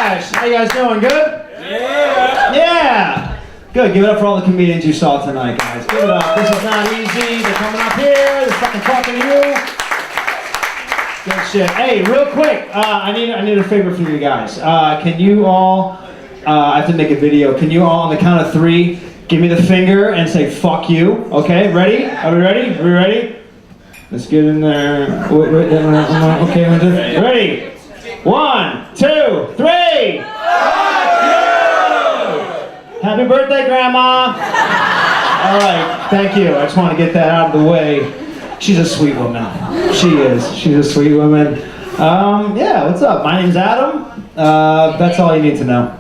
Cash. How you guys doing? Good? Yeah. Yeah. Good. Give it up for all the comedians you saw tonight, guys. Give it up. This is not easy. They're coming up here. They're fucking talking to you. Good shit. Hey, real quick. I need a favor from you guys. Can you all? I have to make a video. Can you all, on the count of 3, give me the finger and say "fuck you"? Okay. Ready? Are we ready? Are we ready? Let's get in there. Wait, okay, ready? 1, 2, 3! Fuck you! Happy birthday, Grandma! Alright, thank you. I just want to get that out of the way. She's a sweet woman. She is. She's a sweet woman. Yeah, what's up? My name's Adam. That's all you need to know.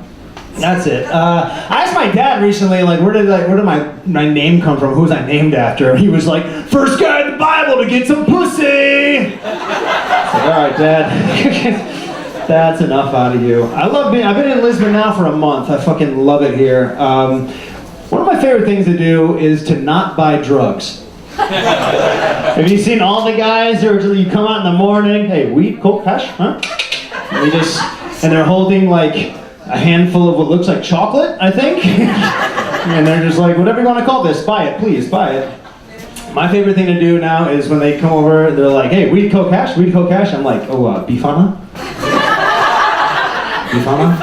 That's it. I asked my dad recently, like, where did my name come from? Who was I named after? He was like, first guy in the Bible to get some pussy. Like, all right, Dad. That's enough out of you. I've been in Lisbon now for a month. I fucking love it here. One of my favorite things to do is to not buy drugs. Have you seen all the guys you come out in the morning, hey, weed, coke, hash, huh? And they're holding like a handful of what looks like chocolate, I think. And they're just like, whatever you want to call this, buy it, please, buy it. My favorite thing to do now is when they come over, they're like, hey, weed, coke, hash, weed, coke, hash. I'm like, oh, bifana? Bifana?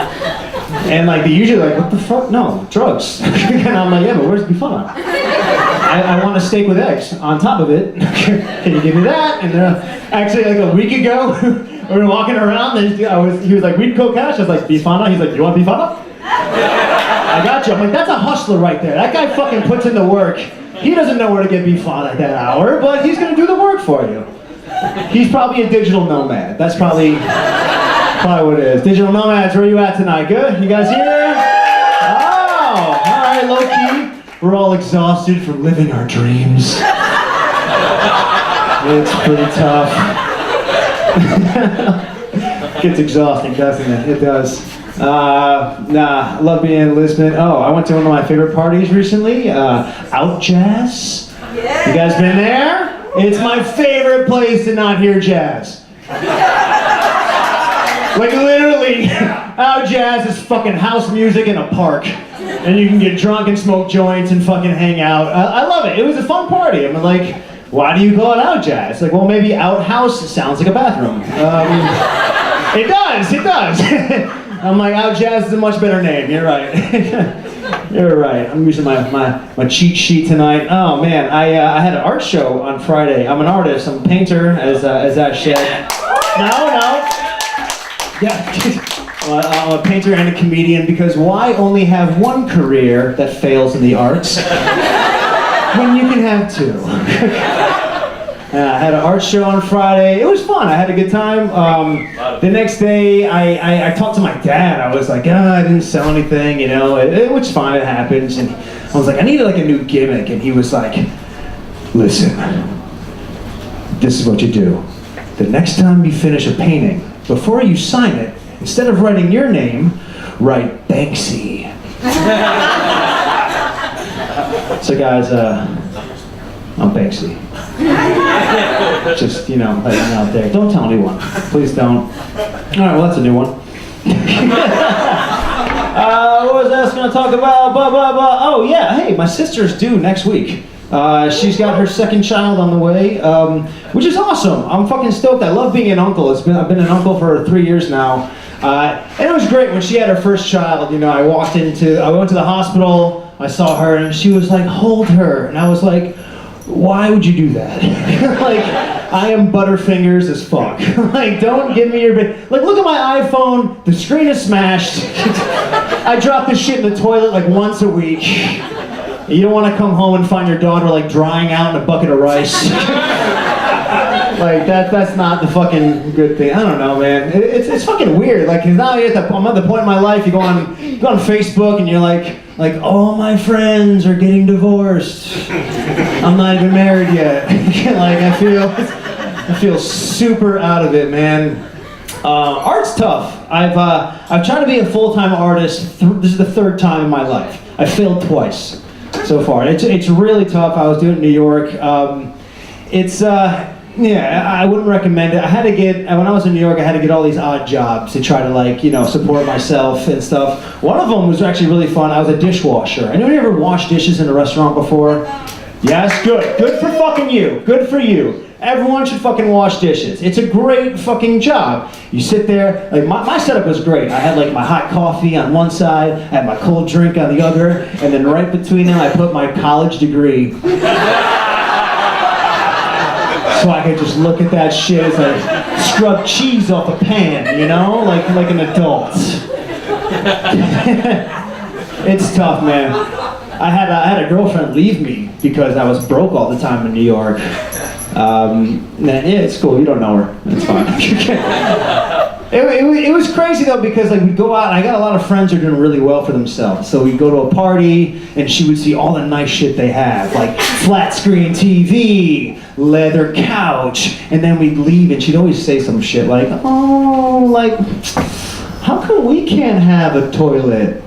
And like, they usually like, what the fuck? No, drugs. And I'm like, yeah, but where's bifana? I want a steak with eggs on top of it. Can you give me that? And actually, like a week ago, we were walking around, and he was like, weed, coke, hash. I was like, bifana? He's like, you want bifana? I got you. I'm like, that's a hustler right there. That guy fucking puts in the work. He doesn't know where to get bifana at that hour, but he's gonna do the work for you. He's probably a digital nomad. That's probably what it is. Digital nomads, where are you at tonight? Good? You guys here? Oh, all right, low key. We're all exhausted from living our dreams. It's pretty tough. Gets exhausting, doesn't it? It does. I love being in Lisbon. Oh, I went to one of my favorite parties recently. Out Jazz. Yeah. You guys been there? It's my favorite place to not hear jazz. Like literally, Out Jazz is fucking house music in a park. And you can get drunk and smoke joints and fucking hang out. I love it. It was a fun party. I'm like, why do you call it Out Jazz? Like, well, maybe outhouse sounds like a bathroom. It does. I'm like, Out Jazz is a much better name. You're right. You're right. I'm using my cheat sheet tonight. Oh man, I had an art show on Friday. I'm an artist. I'm a painter, as that shit. No. Yeah. I'm a painter and a comedian, because why only have one career that fails in the arts when you can have 2? I had an art show on Friday. It was fun. I had a good time. The next day, I talked to my dad. I was like, I didn't sell anything, you know, it was fine. It happens. And I was like, I needed like a new gimmick. And he was like, listen, this is what you do. The next time you finish a painting, before you sign it, instead of writing your name, write Banksy. So guys, I'm Banksy. Just, letting it out there. Don't tell anyone. Please don't. Alright, well that's a new one. What was I going to talk about? Oh yeah, hey, my sister's due next week. She's got her second child on the way, which is awesome. I'm fucking stoked. I love being an uncle. I've been an uncle for 3 years now. And it was great when she had her first child. I went to the hospital, I saw her, and she was like, hold her. And I was like, why would you do that? Like, I am Butterfingers as fuck. Like, don't give me your like, look at my iPhone, the screen is smashed. I drop this shit in the toilet like once a week. You don't want to come home and find your daughter like drying out in a bucket of rice. Like that's not the fucking good thing. I don't know, man. It's fucking weird. Like, 'cause now I'm at the point in my life. You go on Facebook and you're like all my friends are getting divorced. I'm not even married yet. Like I feel super out of it, man. Art's tough. I've tried to be a full-time artist. This is the 3rd time in my life. I failed twice so far. It's really tough. I was doing it in New York. Yeah, I wouldn't recommend it. I had to get, when I was in New York, I had to get all these odd jobs to try to like, you know, support myself and stuff. One of them was actually really fun. I was a dishwasher. Anyone ever washed dishes in a restaurant before? Yes, good. Good for fucking you. Good for you. Everyone should fucking wash dishes. It's a great fucking job. You sit there, like my setup was great. I had like my hot coffee on one side, I had my cold drink on the other, and then right between them I put my college degree. So I could just look at that shit as I scrub cheese off a pan, you know? Like an adult. It's tough, man. I had a girlfriend leave me because I was broke all the time in New York. Yeah, it's cool. You don't know her. It's fine. It was crazy though because like we'd go out and I got a lot of friends who are doing really well for themselves. So we'd go to a party and she would see all the nice shit they have, like flat screen TV, leather couch, and then we'd leave and she'd always say some shit like, oh, like, how come we can't have a toilet?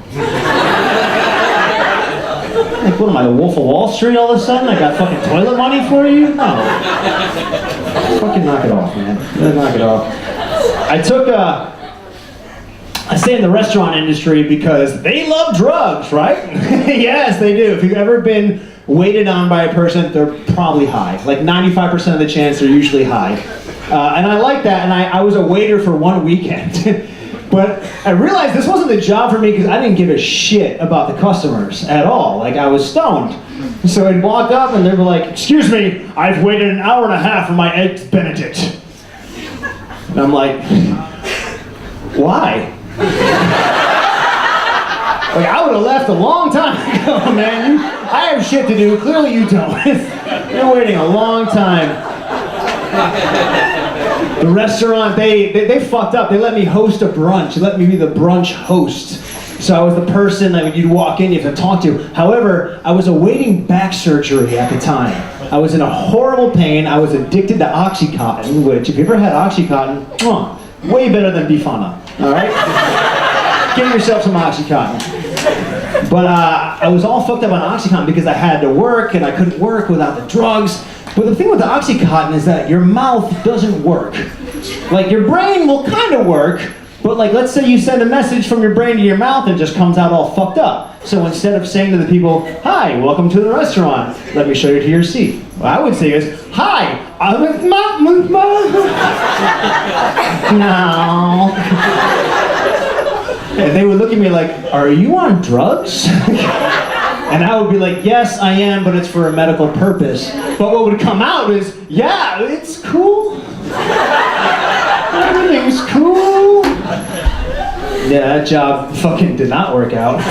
Like, what am I, the Wolf of Wall Street all of a sudden? I got fucking toilet money for you? No. Fucking knock it off, man. Knock it off. I stay in the restaurant industry because they love drugs, right? Yes, they do. If you've ever been waited on by a person, they're probably high. Like 95% of the chance they're usually high. And I like that, and I was a waiter for one weekend. But I realized this wasn't the job for me because I didn't give a shit about the customers at all. Like, I was stoned. So I'd walk up and they'd be like, excuse me, I've waited an hour and a half for my Eggs Benedict. And I'm like, why? Like, I would have left a long time ago, man. I have shit to do. Clearly you don't. You're waiting a long time. The restaurant, they fucked up. They let me host a brunch. They let me be the brunch host. So I was the person that you'd walk in, you have to talk to. However, I was awaiting back surgery at the time. I was in a horrible pain. I was addicted to Oxycontin, which if you ever had Oxycontin, way better than Bifana, all right? Get yourself some Oxycontin. But I was all fucked up on Oxycontin because I had to work and I couldn't work without the drugs. But the thing with the Oxycontin is that your mouth doesn't work. Like, your brain will kind of work, but like, let's say you send a message from your brain to your mouth and it just comes out all fucked up. So instead of saying to the people, hi, welcome to the restaurant, let me show you to your seat. What I would say is, hi, I'm with no. And they would look at me like, are you on drugs? And I would be like, yes, I am, but it's for a medical purpose. But what would come out is, yeah, it's cool. Everything's cool. Yeah, that job fucking did not work out.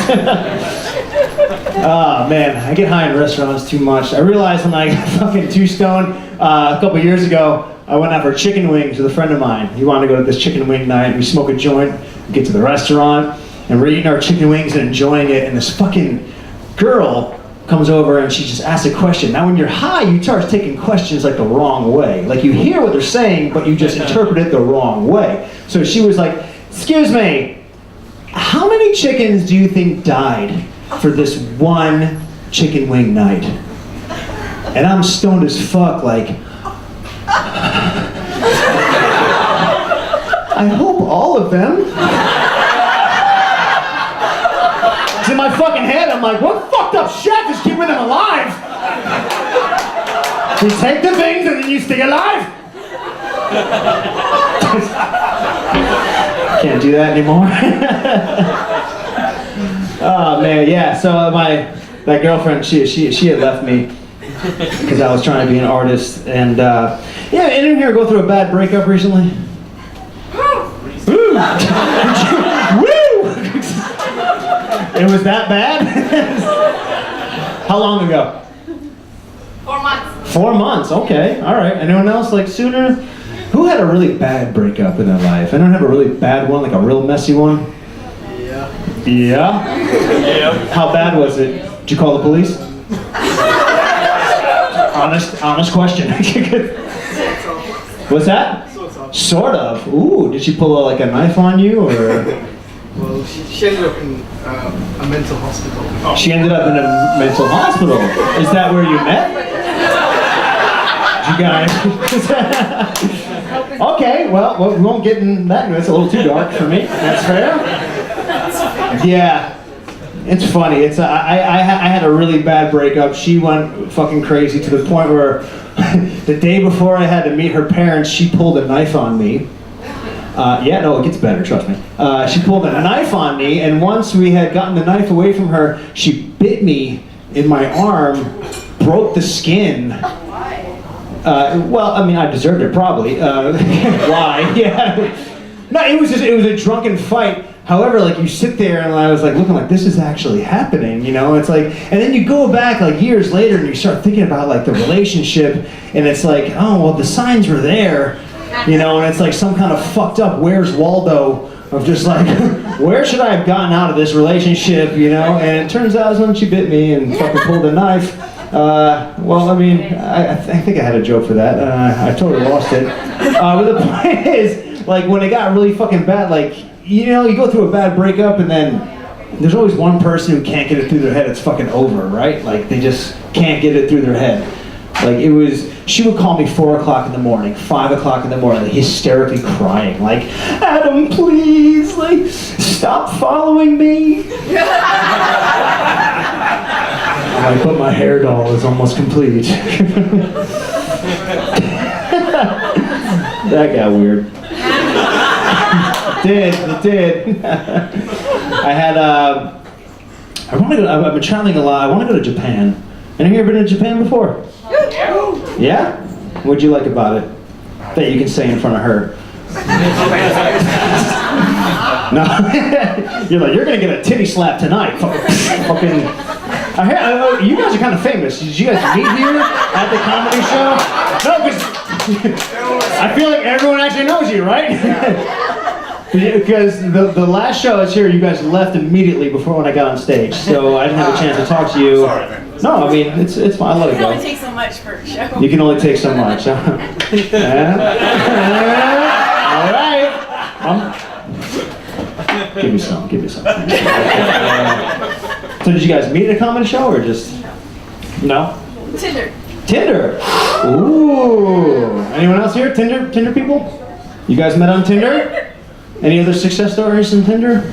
Oh man, I get high in restaurants too much. I realized when I got fucking too stoned a couple years ago, I went out for chicken wings with a friend of mine. He wanted to go to this chicken wing night. We smoke a joint, we get to the restaurant, and we're eating our chicken wings and enjoying it, and this fucking girl comes over and she just asks a question. Now when you're high, you start taking questions like the wrong way. Like you hear what they're saying, but you just interpret it the wrong way. So she was like, excuse me, how many chickens do you think died for this one chicken wing night? And I'm stoned as fuck, like, I hope all of them. In my fucking head, I'm like, what fucked up chef is keeping them alive? You take the things and then you stay alive? Can't do that anymore. Oh man, yeah, so that girlfriend, she had left me because I was trying to be an artist, and yeah, anyone here go through a bad breakup recently? Woo! It was that bad? How long ago? 4 months. 4 months, okay, all right. Anyone else like sooner? Who had a really bad breakup in their life? Anyone have a really bad one, like a real messy one? Yeah. Yeah? Yeah. How bad was it? Did you call the police? Honest question. What's that? Sort of. Ooh, did she pull like a knife on you, or? Well, she ended up in a mental hospital. She ended up in a mental hospital. Is that where you met? you guys. Okay, well, we won't get in that. It's a little too dark for me. That's fair. Yeah, it's funny. It's I had a really bad breakup. She went fucking crazy to the point where the day before I had to meet her parents, she pulled a knife on me. Yeah, no, it gets better, trust me. She pulled a knife on me, and once we had gotten the knife away from her, she bit me in my arm, broke the skin. Well, I mean, I deserved it probably. Why? Yeah. No, it was a drunken fight. However, like, you sit there and I was like looking like, this is actually happening, you know? It's like, and then you go back like years later and you start thinking about like the relationship, and it's like, oh, well, the signs were there, you know, and it's like some kind of fucked up Where's Waldo of just like, where should I have gotten out of this relationship, you know? And it turns out it was when she bit me and fucking pulled a knife. Well, I mean, I think I had a joke for that. I totally lost it. But the point is, like, when it got really fucking bad, like, you know, you go through a bad breakup and then there's always one person who can't get it through their head it's fucking over, right? Like, they just can't get it through their head. Like, it was, she would call me 4 o'clock in the morning, 5 o'clock in the morning, like, hysterically crying, like, Adam, please, like, stop following me. I put my hair doll is almost complete. That got weird. It did. I had, I've been traveling a lot. I want to go to Japan. Any of you ever been to Japan before? Yeah? What'd you like about it? That you can say in front of her. No. You're like, you're gonna get a titty slap tonight. Fucking. You guys are kind of famous. Did you guys meet here at the comedy show? No, because I feel like everyone actually knows you, right? Because the last show I was here, you guys left immediately before when I got on stage, so I didn't have a chance to talk to you. No, I mean, it's fine, I'll let it go. You can only take so much per show. You can only take so much, huh? All right. Give me some. So did you guys meet at a comedy show, or just, no? Tinder? Ooh. Anyone else here? Tinder people? You guys met on Tinder? Any other success stories in Tinder?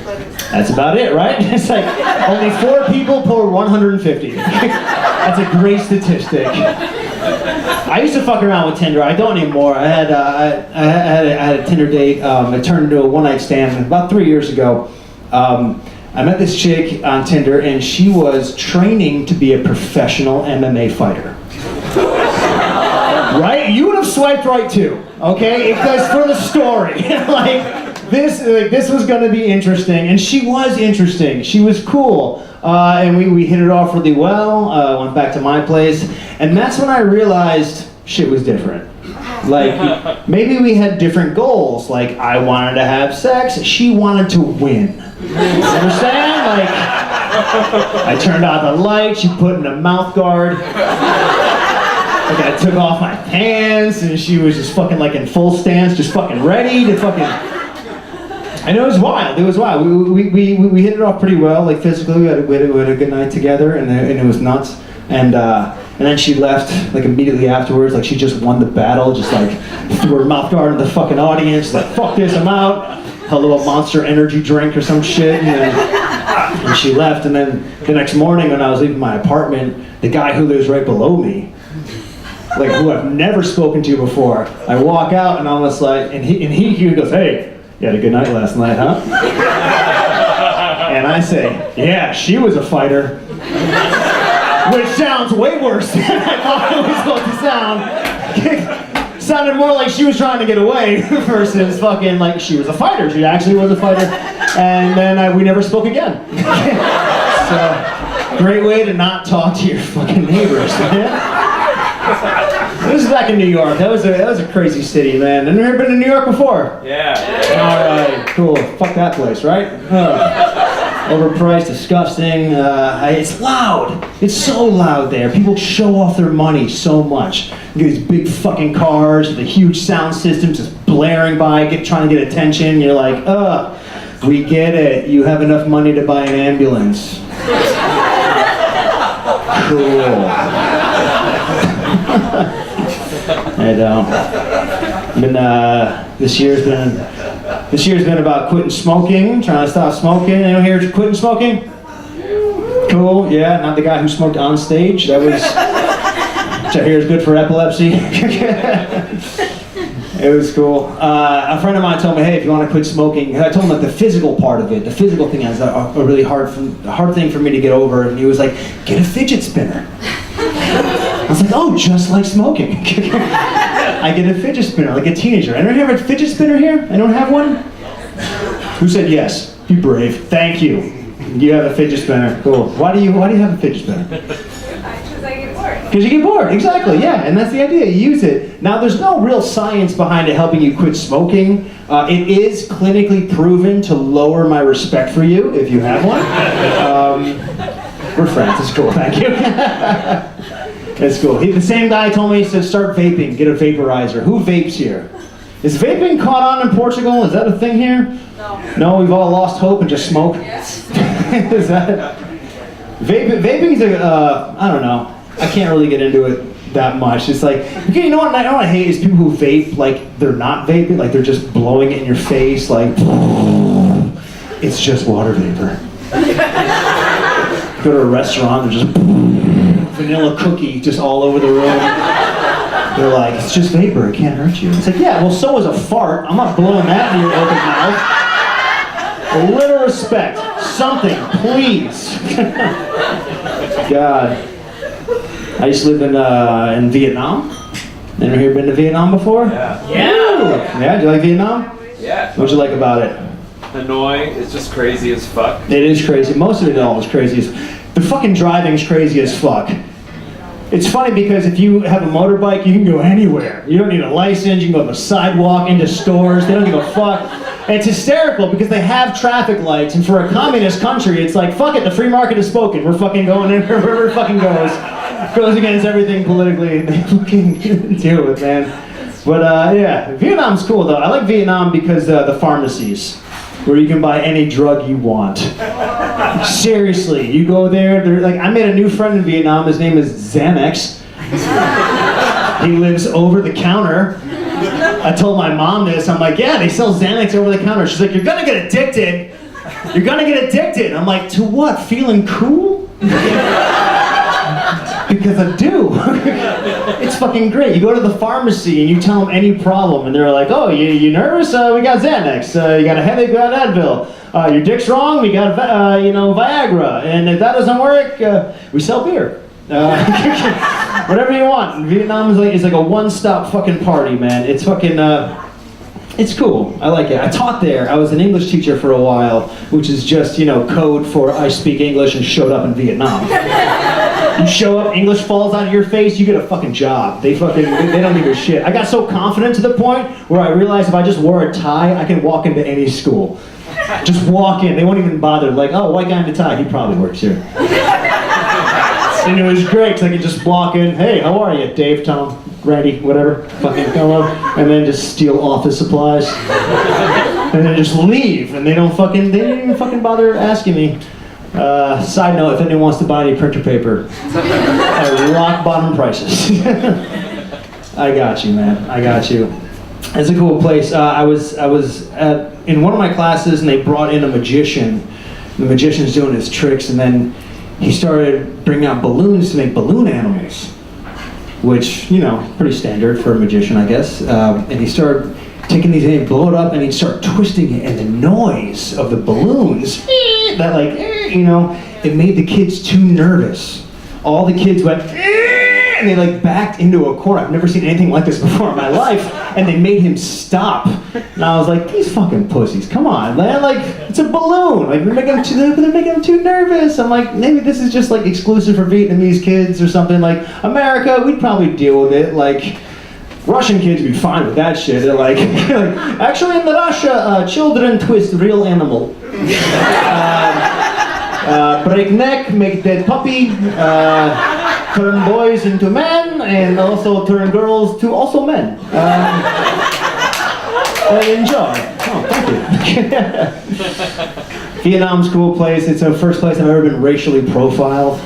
That's about it, right? It's like only 4 people per 150. That's a great statistic. I used to fuck around with Tinder. I don't anymore. I had a Tinder date. It turned into a one-night stand about 3 years ago. I met this chick on Tinder, and she was training to be a professional MMA fighter. Right? You would have swiped right too, okay? Because for the story, this was going to be interesting, and she was interesting. She was cool, and we hit it off really well. Went back to my place, and that's when I realized shit was different. Like, maybe we had different goals. Like, I wanted to have sex, she wanted to win. You understand? Like, I turned out the light, she put in a mouth guard. Like, I took off my pants, and she was just fucking like in full stance, just fucking ready to fucking. And it was wild. We hit it off pretty well, like physically. We had a good night together, and it was nuts. And then she left like immediately afterwards. Like, she just won the battle. Just like threw her mouth guard in the fucking audience. Like, fuck this, I'm out. A little Monster energy drink or some shit, and she left. And then the next morning when I was leaving my apartment, the guy who lives right below me, like, who I've never spoken to before, I walk out and I'm just like, and he goes, hey. You had a good night last night, huh? And I say, yeah, she was a fighter. Which sounds way worse than I thought it was supposed to sound. Sounded more like she was trying to get away versus fucking like she was a fighter. She actually was a fighter. And then we never spoke again. So, great way to not talk to your fucking neighbors, man. This is back in New York. That was a crazy city, man. Have you ever been to New York before? Yeah. Alright, cool. Fuck that place, right? Overpriced, disgusting. It's loud. It's so loud there. People show off their money so much. You get these big fucking cars with a huge sound system just blaring by, trying to get attention. You're like, we get it. You have enough money to buy an ambulance. Cool. I don't. This year's been about quitting smoking, trying to stop smoking. Anyone here quitting smoking? Cool, yeah, not the guy who smoked on stage. That was, which I hear is good for epilepsy. It was cool. A friend of mine told me, hey, if you want to quit smoking, I told him like the physical part of it. The physical thing is a really hard thing for me to get over. And he was like, get a fidget spinner. I was like, oh, just like smoking. I get a fidget spinner like a teenager. Anyone have a fidget spinner here? Anyone have one? Who said yes? Be brave. Thank you. You have a fidget spinner. Cool. Why do you have a fidget spinner? Because I get bored. Because you get bored, exactly, yeah, and that's the idea, you use it. Now, there's no real science behind it helping you quit smoking. It is clinically proven to lower my respect for you, if you have one. We're friends, it's cool, thank you. It's cool. The same guy told me, he said, start vaping, get a vaporizer. Who vapes here? Is vaping caught on in Portugal? Is that a thing here? No. No, we've all lost hope and just smoke? Yes. Is that... Vaping's I don't know. I can't really get into it that much. It's like, okay, you know what I hate is people who vape like they're not vaping, like they're just blowing it in your face, like, it's just water vapor. Go to a restaurant, there's just vanilla cookie just all over the room. They're like, it's just vapor, it can't hurt you. It's like, yeah, well, so is a fart. I'm not blowing that in your open mouth. A little respect. Something, please. God. I used to live in Vietnam. Anyone here been to Vietnam before? Yeah. Yeah. Yeah, do you like Vietnam? Yeah. What'd you like about it? Hanoi is just crazy as fuck. It is crazy. Most of it all is crazy. The fucking driving's crazy as fuck. It's funny because if you have a motorbike, you can go anywhere. You don't need a license, you can go on the sidewalk, into stores, they don't give a fuck. And it's hysterical because they have traffic lights, and for a communist country, it's like, fuck it, the free market is spoken. We're fucking going in wherever it fucking goes. Goes against everything politically they fucking deal with, man. But yeah, Vietnam's cool though. I like Vietnam because the pharmacies, where you can buy any drug you want. Seriously, you go there, like, I made a new friend in Vietnam, his name is Xanax. He lives over the counter. I told my mom this, I'm like, yeah, they sell Xanax over the counter. She's like, you're gonna get addicted. You're gonna get addicted. I'm like, to what, feeling cool? Because I do. It's fucking great. You go to the pharmacy and you tell them any problem and they're like, oh, you nervous? We got Xanax. You got a headache? We got Advil. Your dick's wrong? We got, Viagra. And if that doesn't work, we sell beer. Whatever you want. Vietnam is like a one-stop fucking party, man. It's fucking, it's cool. I like it. I taught there. I was an English teacher for a while, which is just, code for I speak English and showed up in Vietnam. You show up, English falls out of your face, you get a fucking job. They don't give a shit. I got so confident to the point where I realized if I just wore a tie, I can walk into any school. Just walk in, they won't even bother. Like, oh, white guy in a tie, he probably works here. And it was great, because I could just walk in, hey, how are you? Dave, Tom, Randy, whatever, fucking hello. And then just steal office supplies. And then just leave, and they don't even fucking bother asking me. Side note, if anyone wants to buy any printer paper, at rock bottom prices. I got you, man. I got you. It's a cool place. I was in one of my classes, and they brought in a magician. The magician's doing his tricks, and then he started bringing out balloons to make balloon animals, which, pretty standard for a magician, I guess. And he started taking these and he'd blow it up, and he'd start twisting it, and the noise of the balloons, that it made the kids too nervous. All the kids went, and they backed into a corner. I've never seen anything like this before in my life, and they made him stop. And I was like, these fucking pussies, come on, man, it's a balloon. They're making them too nervous. I'm like, maybe this is just exclusive for Vietnamese kids or something. America, we'd probably deal with it. Russian kids would be fine with that shit. They're like, actually in Russia, children twist real animal. Break neck, make dead puppy, turn boys into men, and also turn girls to also men. Enjoy. Oh, thank you. Vietnam's a cool place. It's the first place I've ever been racially profiled.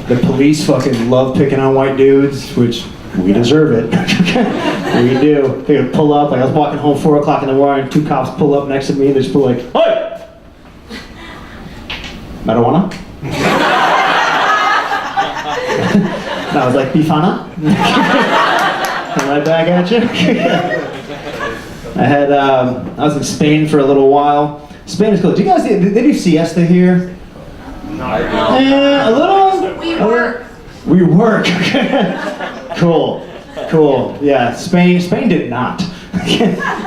The police fucking love picking on white dudes, which We deserve it. We do. They would pull up. Like I was walking home 4 o'clock in the morning, 2 cops pull up next to me. They just pull like, hey! Marijuana? And I was like, Bifana? Come right back at you. I was in Spain for a little while. Spain is cool. Do you guys, they do siesta here? No. A little? We work. We work. Cool. Yeah, Spain did not.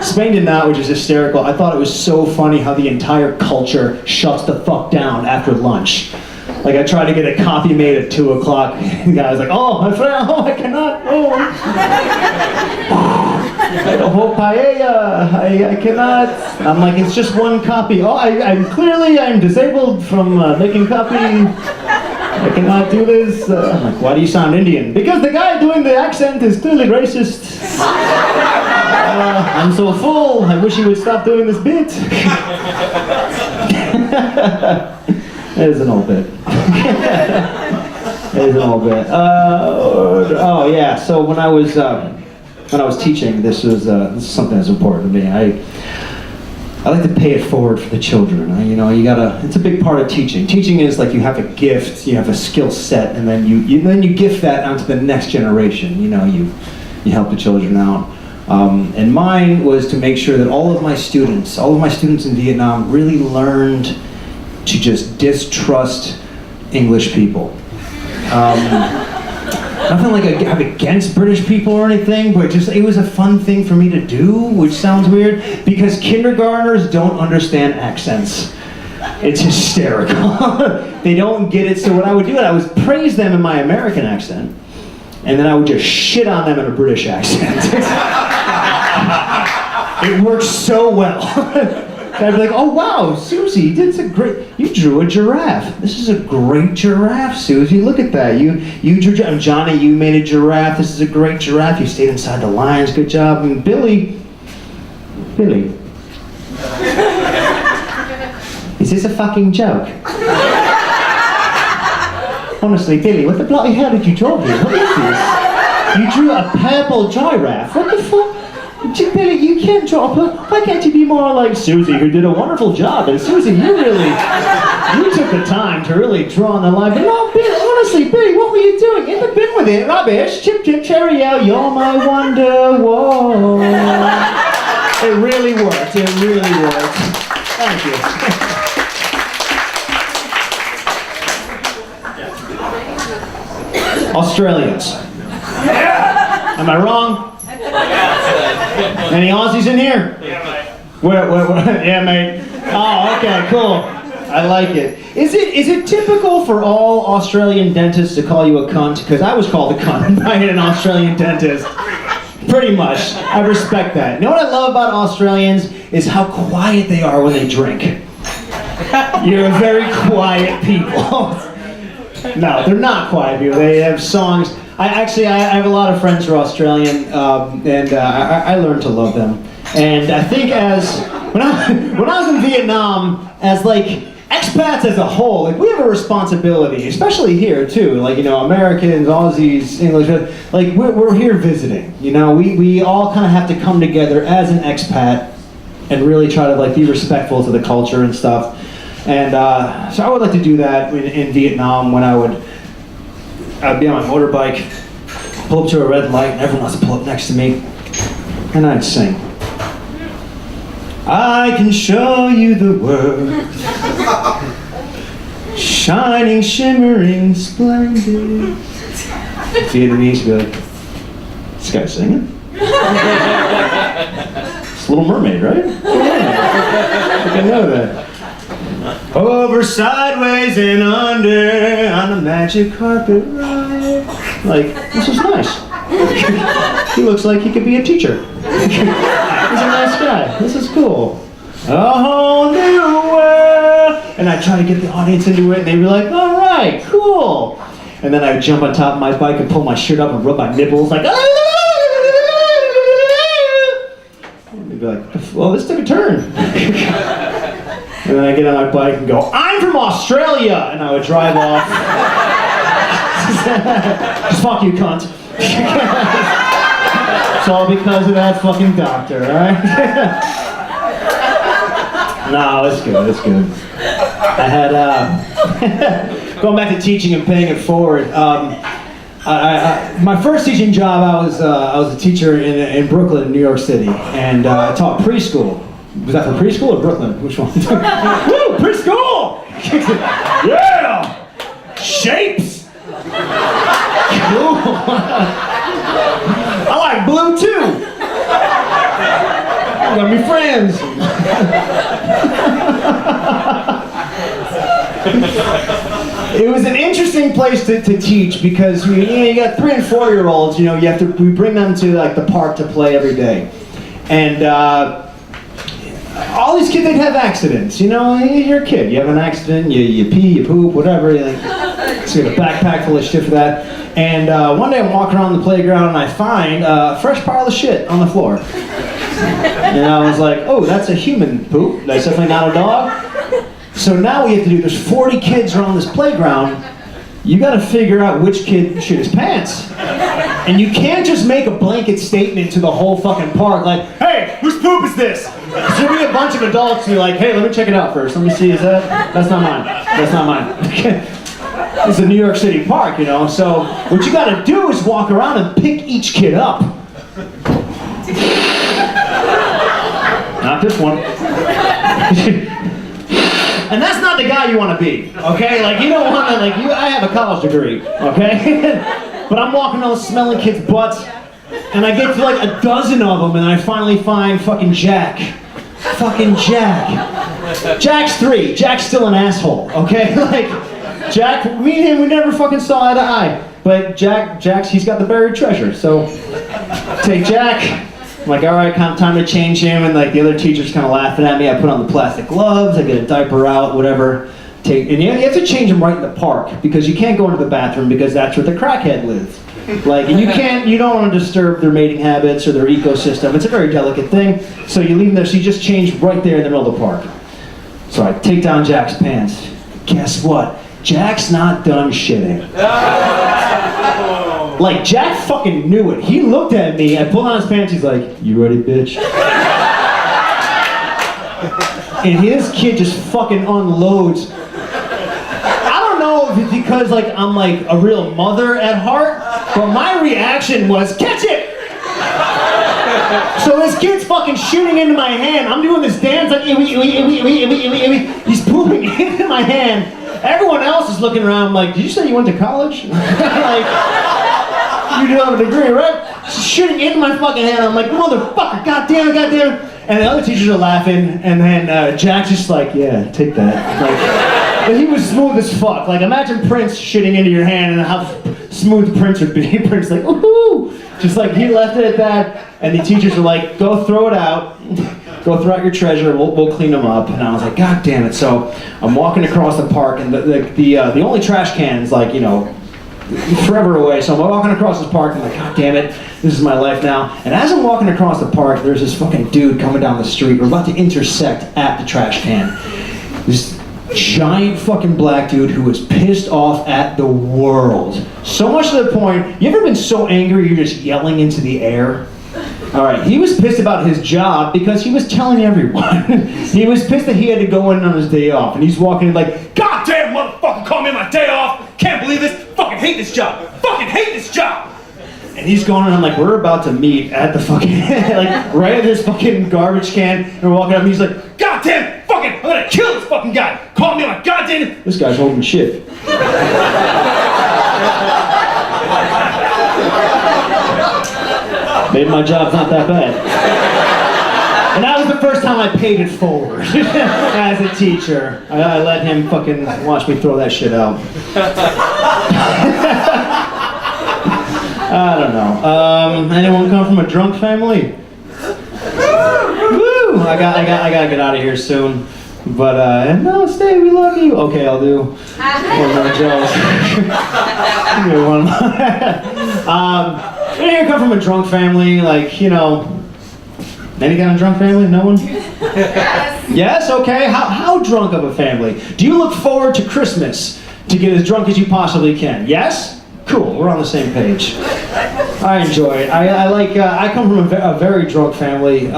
Spain did not, which is hysterical. I thought it was so funny how the entire culture shuts the fuck down after lunch. Like I tried to get a coffee made at 2 o'clock. The guy was like, oh, my friend, oh, I cannot, oh. Oh, paella, I cannot. I'm like, it's just one copy. Oh, I'm disabled from making coffee. I cannot do this. I'm like, why do you sound Indian? Because the guy doing the accent is clearly racist. I'm so full, I wish he would stop doing this bit. It is an old bit. It is an old bit. Oh yeah, so when I was teaching, this is something that's important to me. I like to pay it forward for the children. It's a big part of teaching. Teaching is like you have a gift, you have a skill set, and then you gift that onto the next generation. You help the children out. And mine was to make sure that all of my students in Vietnam really learned to just distrust English people. Nothing like I have against British people or anything, but it was a fun thing for me to do, which sounds weird, because kindergartners don't understand accents. It's hysterical. They don't get it, so what I would do, I would praise them in my American accent, and then I would just shit on them in a British accent. It works so well. I'd be like, oh wow, Susie, you drew a giraffe. This is a great giraffe, Susie, look at that. You drew, Johnny, you made a giraffe. This is a great giraffe. You stayed inside the lines, good job. And Billy, is this a fucking joke? Honestly, Billy, what the bloody hell did you draw here? What is this? You drew a purple giraffe. What the fuck? Billy, you can't draw. Why can't you be more like Susie, who did a wonderful job? And Susie, you took the time to really draw on the line. But no, Billy, honestly, Billy, what were you doing? In the bin with it, rubbish. Chip, chip, cherry out. You're my wonder. Whoa. It really worked. It really worked. Thank you. Australians. Am I wrong? Any Aussies in here? Yeah, mate. Where? Yeah, mate. Oh, okay, cool. I like it. Is it typical for all Australian dentists to call you a cunt? Because I was called a cunt by an Australian dentist. Pretty much. I respect that. You know what I love about Australians is how quiet they are when they drink. You're a very quiet people. No, they're not quiet people. They have songs. I have a lot of friends who are Australian, and I learned to love them. And I think when I was in Vietnam, as like expats as a whole, like we have a responsibility, especially here too. Like Americans, Aussies, English, like we're here visiting. We all kind of have to come together as an expat and really try to like be respectful to the culture and stuff. And so I would like to do that in Vietnam when I'd be on my motorbike, pull up to a red light, and everyone wants to pull up next to me, and I'd sing. I can show you the world, shining, shimmering, splendid. Vietnamese go, this guy's singing? It's Little Mermaid, right? Yeah. I know that. Over, sideways, and under, on a magic carpet ride. Like, this is nice. He looks like he could be a teacher. He's a nice guy. This is cool. A whole new world. And I try to get the audience into it, and they'd be like, all right, cool. And then I would jump on top of my bike and pull my shirt up and rub my nipples like, and they'd be like, well, this took a turn. And then I get on my bike and go, I'm from Australia! And I would drive off. Just fuck you, cunt. It's all because of that fucking doctor, alright? No, it's good, it's good. I had, going back to teaching and paying it forward, my first teaching job, I was a teacher in Brooklyn, New York City, and I taught preschool. Was that for preschool or Brooklyn? Which one? Woo, preschool! Yeah! Shapes! Cool! I like blue too! I'm gonna be friends! It was an interesting place to teach because you got 3 and 4 year olds. You know, we bring them to like the park to play every day, and all these kids, they'd have accidents. You know, you're a kid, you have an accident, you pee, you poop, whatever. You just get a backpack full of shit for that. And one day I'm walking around the playground and I find a fresh pile of shit on the floor. And I was like, oh, that's a human poop. That's definitely not a dog. So now we have to do, there's 40 kids around this playground. You gotta figure out which kid shit his pants. And you can't just make a blanket statement to the whole fucking park like, hey, whose poop is this? So there'll be a bunch of adults and you're like, hey, let me check it out first. Let me see, that's not mine. That's not mine. It's a New York City park, you know, so what you gotta do is walk around and pick each kid up. Not this one. And that's not the guy you want to be, okay? Like, you don't want to, like, I have a college degree, okay? But I'm walking around smelling kids' butts, and I get to like a dozen of them, and I finally find fucking Jack. Fucking Jack. Jack's 3. Jack's still an asshole, okay? Like, Jack, me and him, we never fucking saw eye to eye. But he's got the buried treasure, so take Jack. I'm like, all right, time to change him, and like the other teacher's kind of laughing at me. I put on the plastic gloves, I get a diaper out, whatever. And you have to change him right in the park because you can't go into the bathroom because that's where the crackhead lives. Like, and you don't want to disturb their mating habits or their ecosystem. It's a very delicate thing. So you leave them there. So you just change right there in the middle of the park. So I take down Jack's pants. Guess what? Jack's not done shitting. Like, Jack fucking knew it. He looked at me, I pulled on his pants, he's like, you ready, bitch? And his kid just fucking unloads. I don't know if it's because like I'm like a real mother at heart, but my reaction was, catch it! So this kid's fucking shooting into my hand. I'm doing this dance like, he's pooping into my hand. Everyone else is looking around like, did you say you went to college? Like, you do have a degree, right? She's shooting into my fucking hand. I'm like, motherfucker, goddamn it. And the other teachers are laughing, and then Jack's just like, yeah, take that. Like, but he was smooth as fuck. Like, imagine Prince shitting into your hand and how smooth Prince would be. Prince like, woohoo! Just like, he left it at that, and the teachers are like, go throw it out. Go throw out your treasure, we'll clean them up. And I was like, God damn it. So I'm walking across the park, and the only trash can is like, you know, forever away. So I'm walking across this park, and I'm like, God damn it, this is my life now. And as I'm walking across the park, there's this fucking dude coming down the street. We're about to intersect at the trash can. This giant fucking black dude who was pissed off at the world. So much to the point, you ever been so angry you're just yelling into the air? All right, he was pissed about his job because he was telling everyone. He was pissed that he had to go in on his day off, and he's walking in like, God damn motherfucker, call me on my day off. Can't believe this. Fucking hate this job. Fucking hate this job. And he's going, and I'm like, we're about to meet at the fucking, like, right at this fucking garbage can. And we're walking up, and he's like, God damn, fucking, I'm gonna kill this fucking guy. Call me on my goddamn. This guy's holding shit. Maybe my job's not that bad. And that was the first time I paid it forward as a teacher. I let him fucking watch me throw that shit out. I don't know. Anyone come from a drunk family? Woo! I gotta get out of here soon. But no, stay. We love you. Okay, I'll do one more Joe's. Give me one more. I come from a drunk family, like, you know, any kind of drunk family? No one? Yes. Yes? Okay. How drunk of a family? Do you look forward to Christmas to get as drunk as you possibly can? Yes? Cool, we're on the same page. I enjoy it. I like, I come from a very drunk family.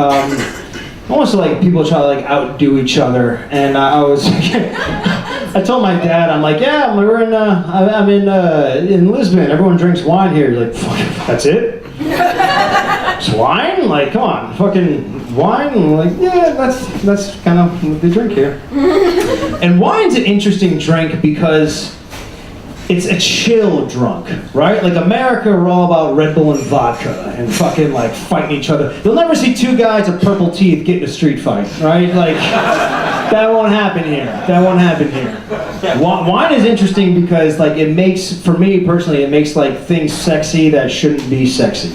Almost like people try to like outdo each other. And I was, I told my dad, I'm like, yeah, I'm in Lisbon. Everyone drinks wine here. He's like, fuck, that's it? It's wine? Like, come on, fucking wine? I'm like, yeah, that's kind of what they drink here. And wine's an interesting drink because it's a chill drunk, right? Like America, we're all about Red Bull and vodka and fucking like fighting each other. You'll never see two guys with purple teeth get in a street fight, right? Like, that won't happen here. That won't happen here. Wine is interesting because like it makes, for me personally, it makes like things sexy that shouldn't be sexy,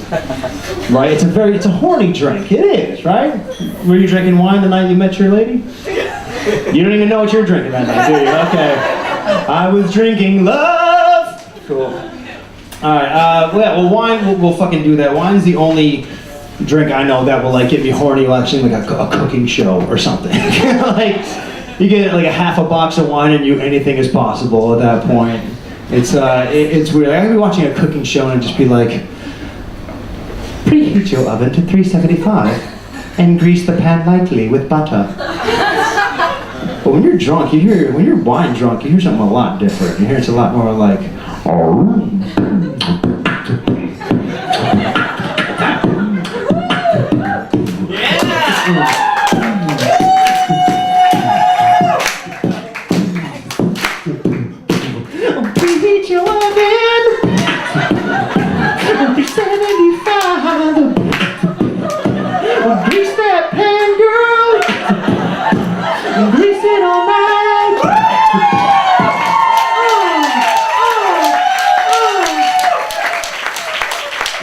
right? It's a horny drink. It is, right? Were you drinking wine the night you met your lady? You don't even know what you're drinking that night, do you? Okay. I was drinking love. Cool. All right. Well, wine. We'll fucking do that. Wine's the only drink I know that will like get me horny watching like a cooking show or something. Like you get like a half a box of wine and anything is possible at that point. It's weird. I could be watching a cooking show and just be like, preheat your oven to 375 and grease the pan lightly with butter. But when you're drunk, when you're wine drunk, you hear something a lot different. You hear it's a lot more like, preheat your oven to 375. Grease that pan, girl. Grease it all night.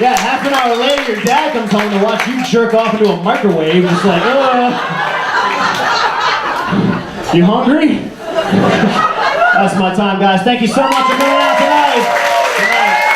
Yeah, half an hour later, your dad comes home to watch you jerk off into a microwave, just like, you hungry? That's my time, guys. Thank you so much for coming out tonight. Good night.